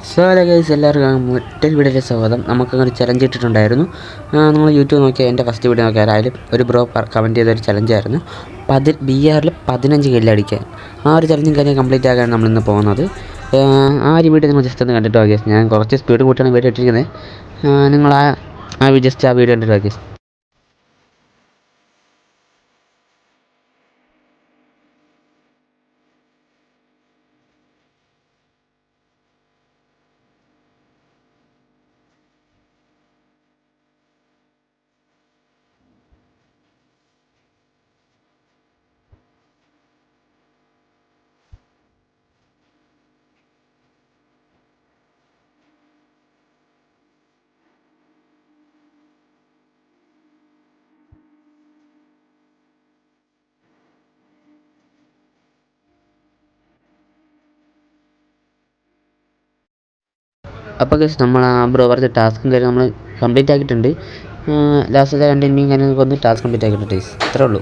So hello guys, എല്ലാവർക്കും മറ്റൊരു വീഡിയോയിലെ സ്വാഗതം. നമുക്കങ്ങനെ ചലഞ്ച് ഇട്ടിട്ടുണ്ടായിരുന്നു. നിങ്ങൾ യൂട്യൂബ് നോക്കിയാൽ എൻ്റെ ഫസ്റ്റ് വീഡിയോ നോക്കിയാൽ അതിൽ ഒരു ബ്രോ കമൻറ്റ് ചെയ്തൊരു ചലഞ്ചായിരുന്നു. BRൽ 15 കില്ലടിക്കാൻ. ആ ഒരു ചലഞ്ചും കാര്യം കംപ്ലീറ്റ് ആകാൻ നമ്മളിന്ന് പോകുന്നത്. ആ ഒരു വീഡിയോ നിങ്ങൾ ജസ്റ്റ് ഒന്ന് കണ്ടിട്ട് നോക്കിയാൽ, ഞാൻ കുറച്ച് സ്പീഡ് കൂട്ടാണ് വീഡിയോ ഇട്ടിരിക്കുന്നത്. നിങ്ങൾ ജസ്റ്റ് ആ വീഡിയോ കണ്ടിട്ട് നോക്കിയാൽ. അപ്പോൾ ഗൈസ്, നമ്മൾ ആ ബ്രോ പറഞ്ഞ ടാസ്കും കാര്യം നമ്മൾ കംപ്ലീറ്റ് ആക്കിയിട്ടുണ്ട്. ലാസ്റ്റ് 2 എനിമിയും കാര്യങ്ങളൊക്കെ വന്ന് ടാസ്ക് കംപ്ലീറ്റ് ആക്കിയിട്ടുണ്ട് ഗൈസ്. ഇത്രേ ഉള്ളൂ.